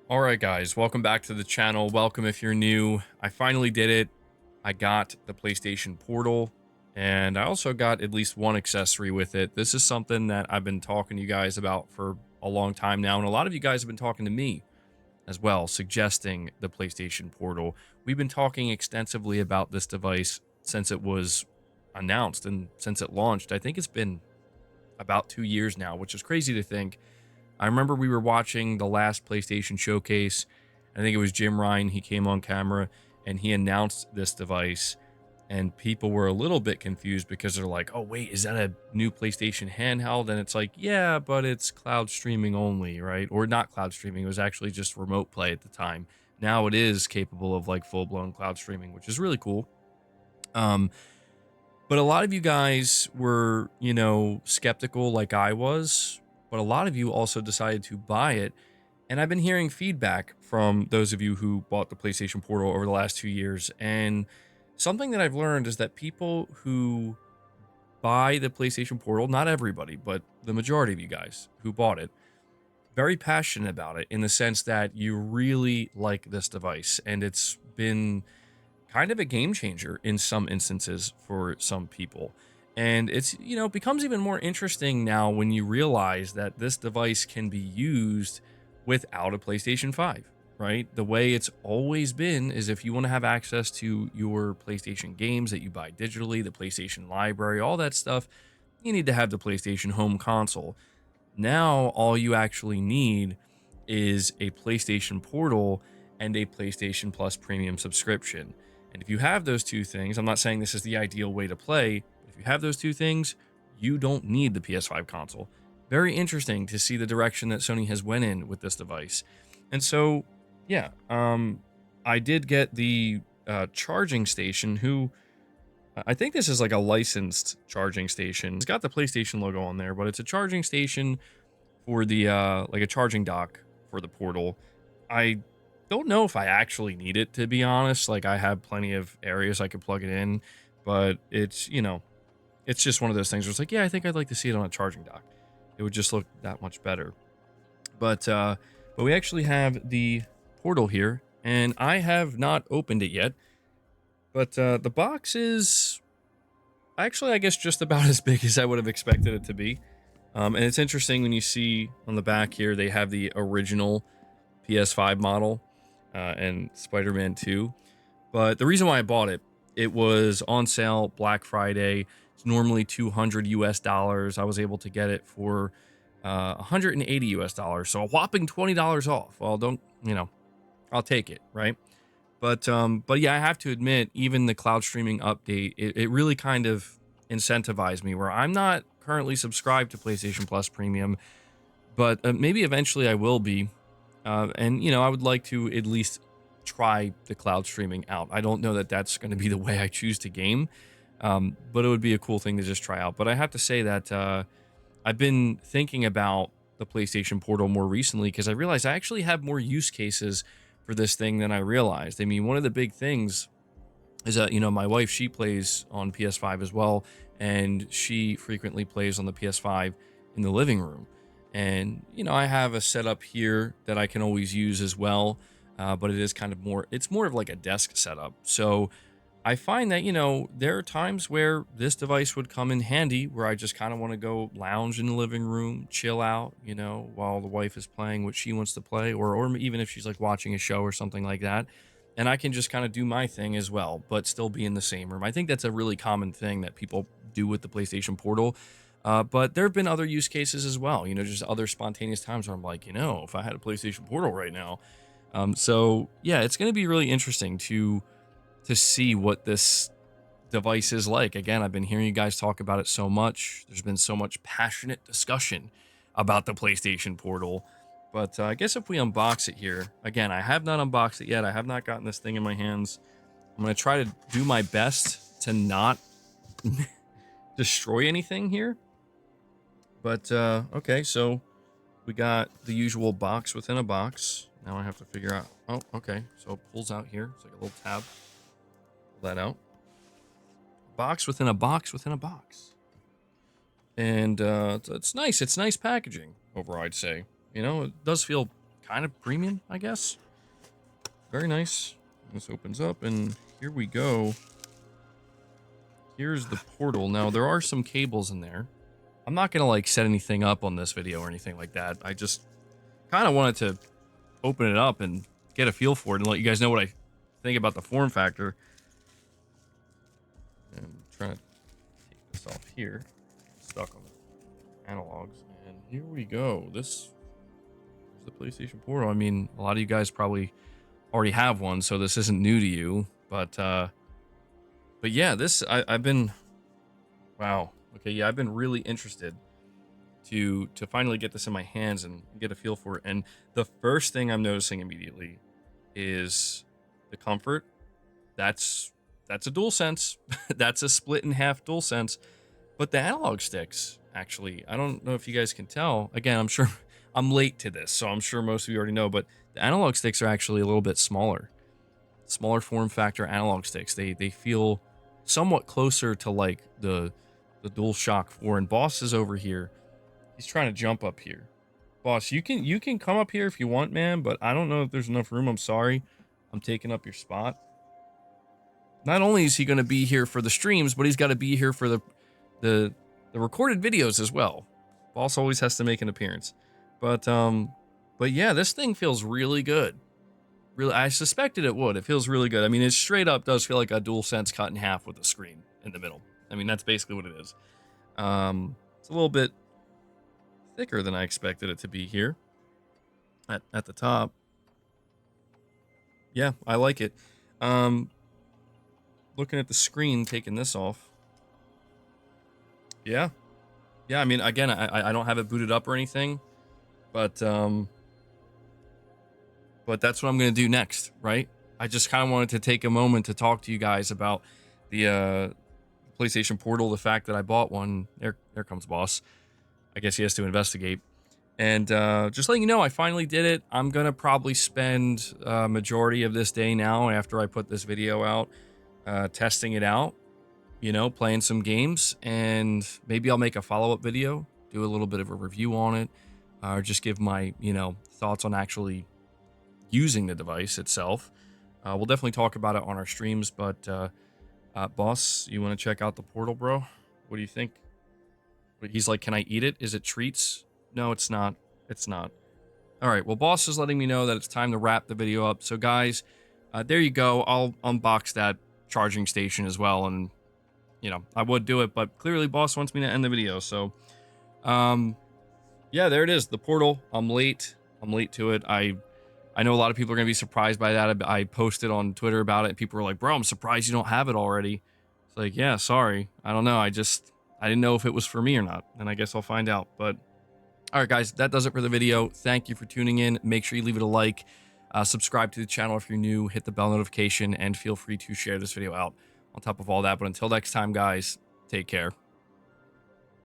All right, guys, welcome back to the channel. Welcome if you're new. I finally did it. I got the PlayStation Portal, and I also got at least one accessory with it. This is something that I've been talking to you guys about for a long time now, and a lot of you guys have been talking to me as well, suggesting the PlayStation Portal. We've been talking extensively about this device since it was announced and since it launched. I think it's been about 2 years now, which is crazy to think. I remember we were watching the last PlayStation showcase. I think it was Jim Ryan. He came on camera and he announced this device, and people were a little bit confused because they're like, "Oh, wait, is that a new PlayStation handheld?" And it's like, "Yeah, but it's cloud streaming only, right?" Or not cloud streaming. It was actually just remote play at the time. Now it is capable of like full-blown cloud streaming, which is really cool. Um, but a lot of you guys were, skeptical like I was, but a lot of you also decided to buy it. And I've been hearing feedback from those of you who bought the PlayStation Portal over the last 2 years. And something that I've learned is that people who buy the PlayStation Portal, not everybody, but the majority of you guys who bought it, very passionate about it in the sense that you really like this device. And it's been kind of a game changer in some instances for some people. And it's, becomes even more interesting now when you realize that this device can be used without a PlayStation 5, right? The way it's always been is if you want to have access to your PlayStation games that you buy digitally, the PlayStation library, all that stuff, you need to have the PlayStation home console. Now, all you actually need is a PlayStation Portal and a PlayStation Plus premium subscription. And if you have those two things, I'm not saying this is the ideal way to play, but if you have those two things, you don't need the PS5 console. Very interesting to see the direction that Sony has went in with this device. And so, yeah, I did get the charging station. Who I think this is like a licensed charging station. It's got the PlayStation logo on there, but it's a charging station for the like a charging dock for the Portal. I don't know if I actually need it, to be honest. Like, I have plenty of areas I could plug it in, but it's just one of those things where it's like, yeah, I think I'd like to see it on a charging dock. It would just look that much better. But we actually have the Portal here, and I have not opened it yet. But the box is actually, I guess, just about as big as I would have expected it to be. And it's interesting when you see on the back here, they have the original PS5 model and Spider-Man 2. But the reason why I bought it, it was on sale Black Friday. It's normally 200 US dollars. I was able to get it for 180 US dollars. So a whopping $20 off. Well, don't, I'll take it, right? But yeah, I have to admit, even the cloud streaming update, it really kind of incentivized me where I'm not currently subscribed to PlayStation Plus Premium, but maybe eventually I will be. And I would like to at least try the cloud streaming out. I don't know that that's going to be the way I choose to game, but it would be a cool thing to just try out. But I have to say that I've been thinking about the PlayStation Portal more recently because I realized I actually have more use cases for this thing than I realized. I mean, one of the big things is that, my wife, she plays on PS5 as well, and she frequently plays on the PS5 in the living room. And, I have a setup here that I can always use as well, but it is kind of it's more of like a desk setup. So I find that, there are times where this device would come in handy where I just kind of want to go lounge in the living room, chill out, while the wife is playing what she wants to play, or even if she's like watching a show or something like that. And I can just kind of do my thing as well, but still be in the same room. I think that's a really common thing that people do with the PlayStation Portal. But there have been other use cases as well, just other spontaneous times where I'm like, if I had a PlayStation Portal right now. So yeah, it's going to be really interesting to see what this device is like. Again, I've been hearing you guys talk about it so much. There's been so much passionate discussion about the PlayStation Portal. But I guess if we unbox it here, again, I have not unboxed it yet. I have not gotten this thing in my hands. I'm going to try to do my best to not destroy anything here. But okay, so we got the usual box within a box. Now I have to figure out. Oh, okay. So it pulls out here. It's like a little tab. Pull that out. Box within a box within a box. And it's nice. It's nice packaging overall, I'd say. It does feel kind of premium, I guess. Very nice. This opens up, and here we go. Here's the portal. Now, there are some cables in there. I'm not going to, like, set anything up on this video or anything like that. I just kind of wanted to open it up and get a feel for it and let you guys know what I think about the form factor. And I'm trying to take this off here. Stuck on the analogs. And here we go. This is the PlayStation Portal. I mean, a lot of you guys probably already have one, so this isn't new to you. But yeah, this I've been, wow. Okay, yeah, I've been really interested to finally get this in my hands and get a feel for it. And the first thing I'm noticing immediately is the comfort. That's a DualSense. That's a split in half DualSense. But the analog sticks, actually, I don't know if you guys can tell. Again, I'm sure I'm late to this, so I'm sure most of you already know, but the analog sticks are actually a little bit smaller. Smaller form factor analog sticks. They feel somewhat closer to like the DualShock 4. And Boss is over here. He's trying to jump up here. Boss, you can come up here if you want, man, but I don't know if there's enough room. I'm sorry. I'm taking up your spot. Not only is he going to be here for the streams, but he's got to be here for the recorded videos as well. Boss always has to make an appearance. But yeah, this thing feels really good. Really, I suspected it would. It feels really good. I mean, it straight up does feel like a DualSense cut in half with a screen in the middle. I mean, that's basically what it is. It's a little bit thicker than I expected it to be here at the top. Yeah, I like it. Looking at the screen, taking this off. Yeah. Yeah, I mean, again, I don't have it booted up or anything, but that's what I'm going to do next, right? I just kind of wanted to take a moment to talk to you guys about the PlayStation Portal, the fact that I bought one. There comes Boss. I guess he has to investigate. And just letting you know, I finally did it. I'm going to probably spend a majority of this day now after I put this video out testing it out, you know, playing some games, and maybe I'll make a follow-up video, do a little bit of a review on it, or just give my, you know, thoughts on actually using the device itself. We'll definitely talk about it on our streams, but Boss, you want to check out the Portal, bro? What do you think? He's like, can I eat it? Is it treats? No, it's not. It's not. All right, well, Boss is letting me know that it's time to wrap the video up. So, guys, there you go. I'll unbox that charging station as well, and, you know, I would do it, but clearly Boss wants me to end the video. So, yeah, there it is. The Portal. I'm late to it. I know a lot of people are going to be surprised by that. I posted on Twitter about it. People were like, bro, I'm surprised you don't have it already. It's like, yeah, sorry. I don't know. I didn't know if it was for me or not. And I guess I'll find out. But all right, guys, that does it for the video. Thank you for tuning in. Make sure you leave it a like. Subscribe to the channel if you're new. Hit the bell notification. And feel free to share this video out on top of all that. But until next time, guys, take care.